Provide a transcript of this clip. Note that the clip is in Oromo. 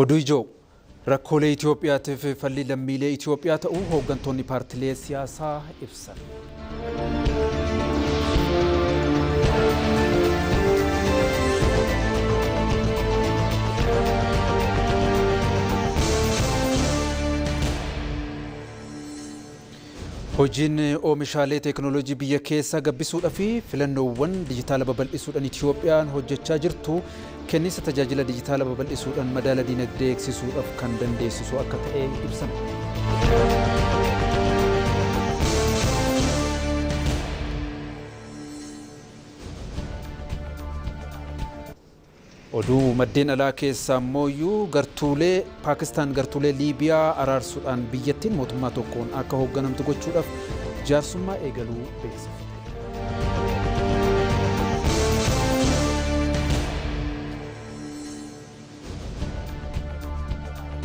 Oduu ijoo rakkoolee Itoophiyaatiif falli lammiilee Itoophiyaa ta'uu hooggantoonni paartilee siyaasaa ibsan. Hojiin oomishaalee teekinooloojii biyya keessaa gabbisuudhaa fi filannoowwan dijitaala babal'isuudhaan Itoophiyaan hojjechaa jirtu kennisa tajaajila dijitaala babal'isuudhaan madaala dinagdee eegsisuudhaaf kan dandeessisu akka ta'e ibsan. Oduu maddeen alaa keessaa immoo gartuulee Paakistaan gartuulee Liibiyaa araarsuudhaan biyyattiin mootummaa tokkoon akka hoogganamtu gochuudhaaf jaarsummaa eegaluu beeksifte.